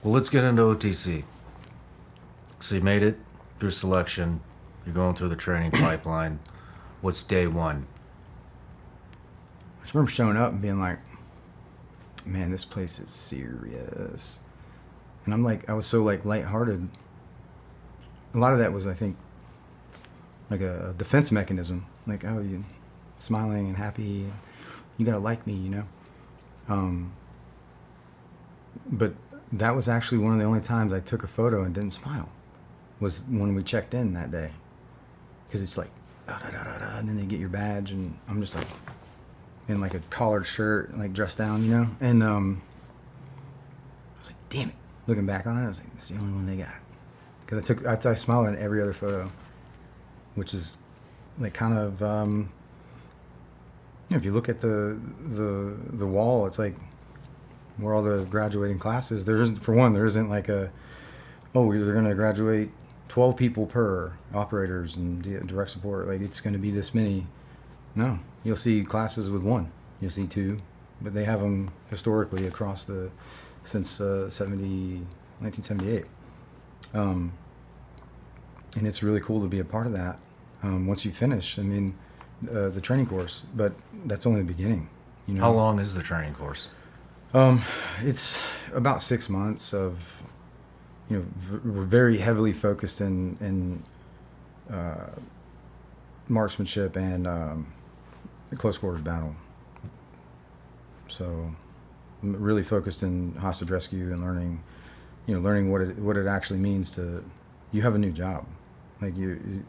Well, let's get into OTC. So you made it through selection. You're going through the training pipeline. What's day one? I just remember showing up and being like, man, this place is serious. And I was so lighthearted. A lot of that was, I think, like a defense mechanism. Like, oh, you smiling and happy. You gotta like me, you know? But that was actually one of the only times I took a photo and didn't smile, was when we checked in that day. Because it's like, and then they get your badge, and I'm just like, in like a collared shirt, like dressed down, you know? And I was like, damn it. Looking back on it, I was like, that's the only one they got. Because I smiled in every other photo, which is like kind of, you know, if you look at the wall, it's like where all the graduating classes, there isn't like a, oh, they're going to graduate 12 people per operators and direct support. Like, it's going to be this many. No, you'll see classes with one. You'll see two, but they have them historically across since 1978. And it's really cool to be a part of that. Once you finish, I mean, the training course, but that's only the beginning. You know. How long is the training course? It's about 6 months of, you know, we're very heavily focused in marksmanship and close quarters battle. So I'm really focused in hostage rescue and learning what it actually means to, you have a new job. Like you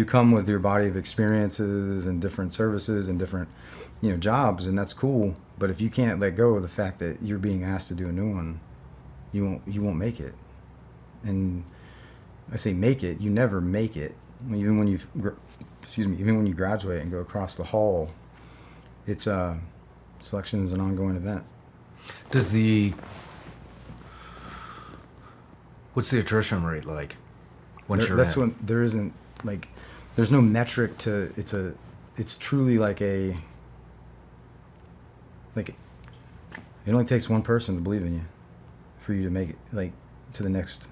come with your body of experiences and different services and different, you know, jobs, and that's cool. But if you can't let go of the fact that you're being asked to do a new one, you won't make it. And I say make it, you never make it. Even when you graduate and go across the hall, it's selection is an ongoing event. What's the attrition rate like? There isn't, like, there's no metric to, it's truly like it only takes one person to believe in you for you to make it, like, to the next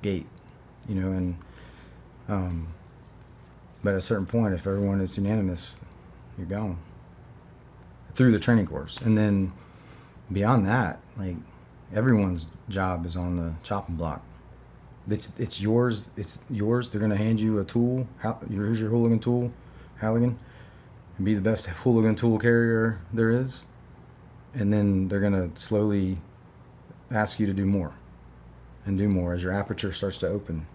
gate, you know. And but at a certain point, if everyone is unanimous, you're gone through the training course. And then beyond that, like, everyone's job is on the chopping block. It's yours. It's yours. They're gonna hand you a tool. Here's your hooligan tool, Halligan. And be the best hooligan tool carrier there is. And then they're gonna slowly ask you to do more, and do more as your aperture starts to open,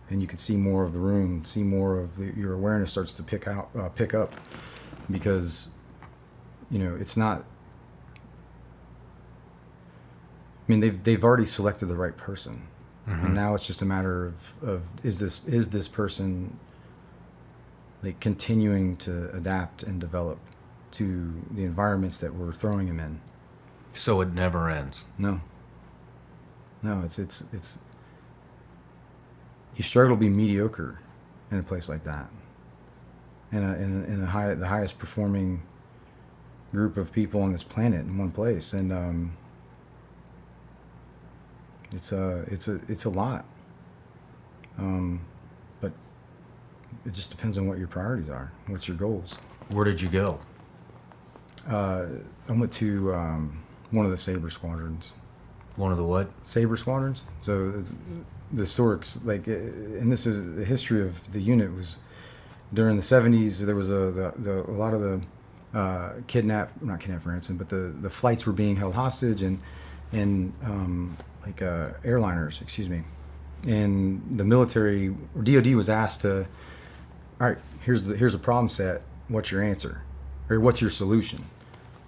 and you can see more of the room, see more of your awareness starts to pick up, because, you know, it's not. I mean, they've already selected the right person. Mm-hmm. And now it's just a matter of is this person, like, continuing to adapt and develop to the environments that we're throwing him in. So it never ends. No, it's you struggle to be mediocre in a place like that, in the highest performing group of people on this planet in one place. And it's a lot, but it just depends on what your priorities are. What's your goals? Where did you go? I went to one of the Sabre squadrons. One of the what? Sabre squadrons. So the historics, like, and this is the history of the unit, was during the 70s. There was a lot of the not kidnap for ransom, but the flights were being held hostage, and airliners, excuse me. And the military, or DOD, was asked to, all right, here's a problem set. What's your answer, or what's your solution?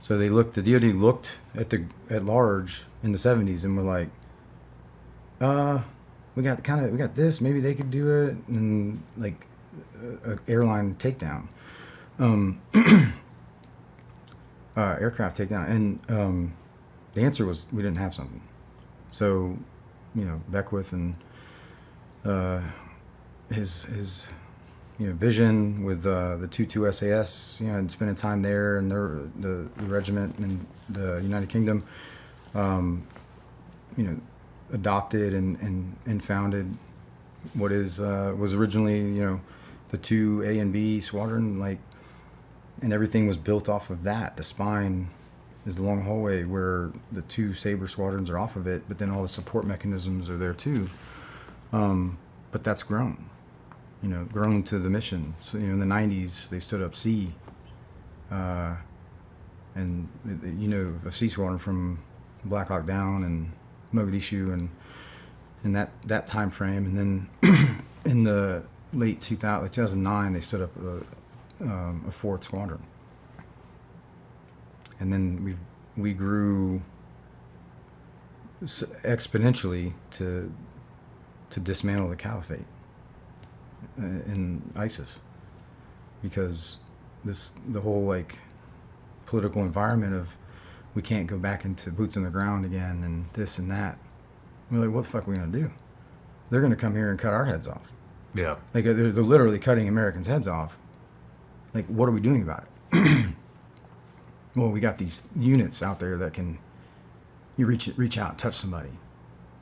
So the DOD looked at large in the 70s and were like, we got this. Maybe they could do it, and like a airline takedown, aircraft takedown, and the answer was we didn't have something. So, you know, Beckwith and his vision with the 2-2 SAS, you know, and spending time there, and the regiment in the United Kingdom, adopted and founded what is was originally the 2A and B squadron, like, and everything was built off of that. The spine is the long hallway where the 2 Sabre squadrons are off of it, but then all the support mechanisms are there too. But that's grown to the mission. So in the 90s they stood up C, and a C squadron from Black Hawk Down and Mogadishu and in that time frame, and then in the late 2009 they stood up a 4th squadron, and then we grew exponentially to dismantle the caliphate in ISIS, because the whole like political environment of we can't go back into boots on the ground again and this and that. We're like, what the fuck are we gonna do? They're gonna come here and cut our heads off. Yeah. Like they're literally cutting Americans' heads off. Like, what are we doing about it? Well, we got these units out there that can you reach out, touch somebody.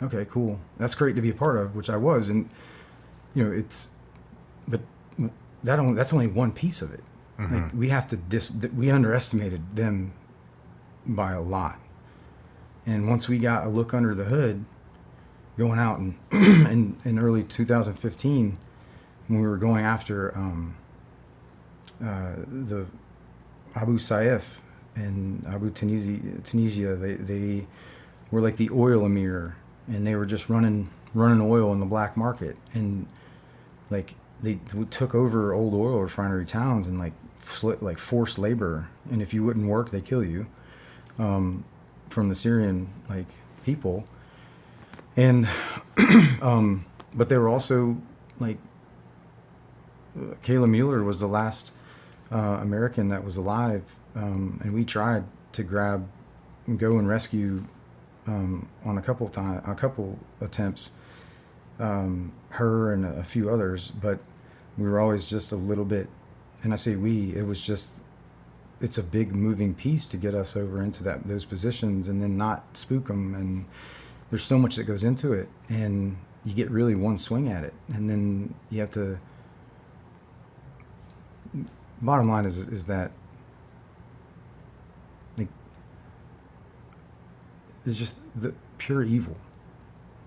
Okay, cool. That's great to be a part of, which I was, and but that's only one piece of it. Mm-hmm. Like we have to we underestimated them by a lot, and once we got a look under the hood, going out and in early 2015, when we were going after the Abu Saif and Abu Tunisia, they were like the oil emir, and they were just running oil in the black market, and like they took over old oil refinery towns and like forced labor, and if you wouldn't work, they kill you, from the Syrian like people, and but they were also like Kayla Mueller was the last American that was alive, and we tried to go and rescue on a couple attempts, her and a few others, but we were always just a little bit, and I say it's a big moving piece to get us over into those positions and then not spook them, and there's so much that goes into it, and you get really one swing at it, and then you have to. Bottom line is that like it's just the pure evil,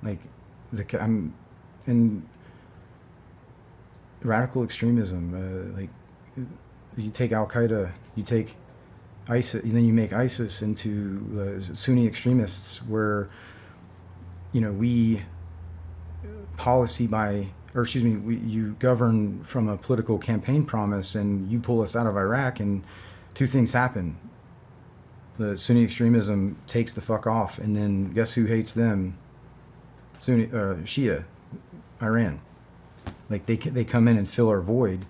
like I'm in radical extremism. Like you take Al Qaeda, you take ISIS, and then you make ISIS into the Sunni extremists, where we you govern from a political campaign promise, and you pull us out of Iraq, and 2 things happen. The Sunni extremism takes the fuck off, and then guess who hates them? Shia, Iran. Like they come in and fill our void,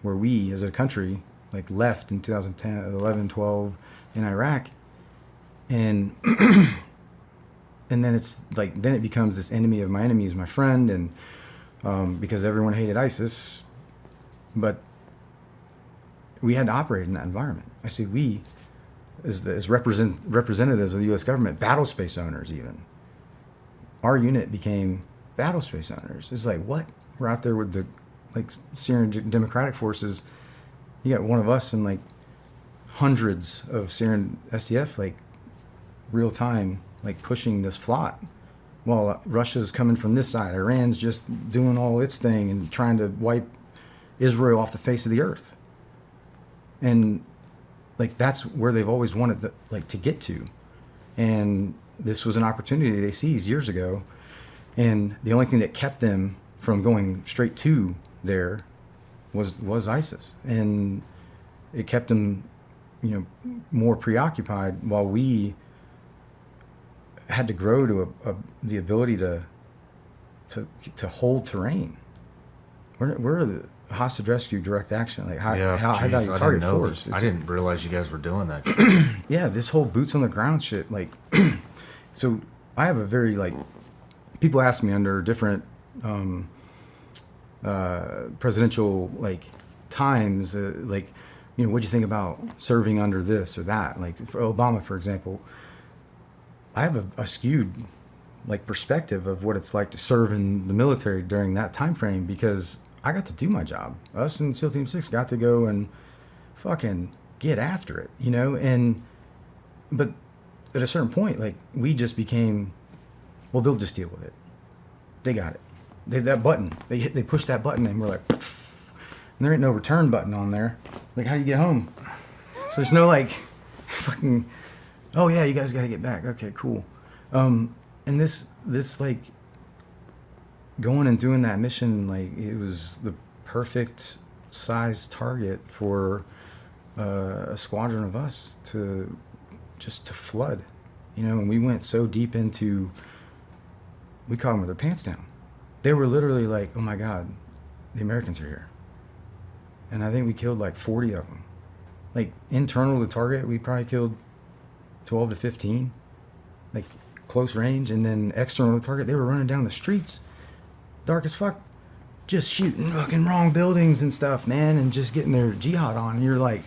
where we as a country like left in 2010, 11, 12 in Iraq, and and then it's like then it becomes this enemy of my enemy is my friend, and because everyone hated ISIS, but we had to operate in that environment. I say we, as representatives of the U.S. government, battle space owners even. Our unit became battle space owners. It's like, what? We're out there with the Syrian Democratic Forces. You got one of us and like hundreds of Syrian SDF real time pushing this flot. Well, Russia's coming from this side. Iran's just doing all its thing and trying to wipe Israel off the face of the earth. And that's where they've always wanted to get to. And this was an opportunity they seized years ago. And the only thing that kept them from going straight to there was ISIS. And it kept them, more preoccupied, while we had to grow to the ability to hold terrain. We're the hostage rescue direct action, high value target force. I didn't realize you guys were doing that shit. Yeah, this whole boots on the ground shit. So I have a very people ask me under different presidential times, what'd you think about serving under this or that? For Obama, for example, I have a skewed like perspective of what it's like to serve in the military during that time frame, because I got to do my job. Us in SEAL Team 6 got to go and fucking get after it, you know? But at a certain point, like, we just became, well, they'll just deal with it. They got it. That button, they push that button and we're like, pff, and there ain't no return button on there. Like, how do you get home? So there's no like, fucking, oh yeah, you guys got to get back. Okay, cool. And this like, going and doing that mission, like, it was the perfect size target for a squadron of us to flood, you know. And we went so deep into, we caught them with their pants down. They were literally like, oh my God, the Americans are here. And I think we killed like 40 of them. Like, internal to the target, we probably killed 12 to 15, like close range. And then external to the target, they were running down the streets, dark as fuck, just shooting fucking wrong buildings and stuff, man, and just getting their jihad on. And you're like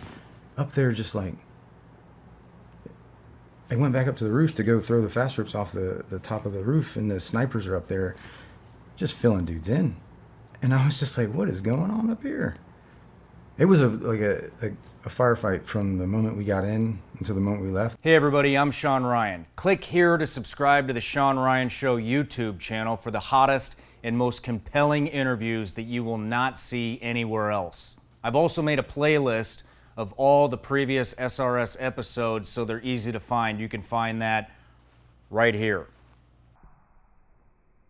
up there just like, I went back up to the roof to go throw the fast rips off the top of the roof, and the snipers are up there just filling dudes in. And I was just like, what is going on up here? It was a firefight from the moment we got in until the moment we left. Hey everybody, I'm Shawn Ryan. Click here to subscribe to the Shawn Ryan Show YouTube channel for the hottest and most compelling interviews that you will not see anywhere else. I've also made a playlist of all the previous SRS episodes so they're easy to find. You can find that right here.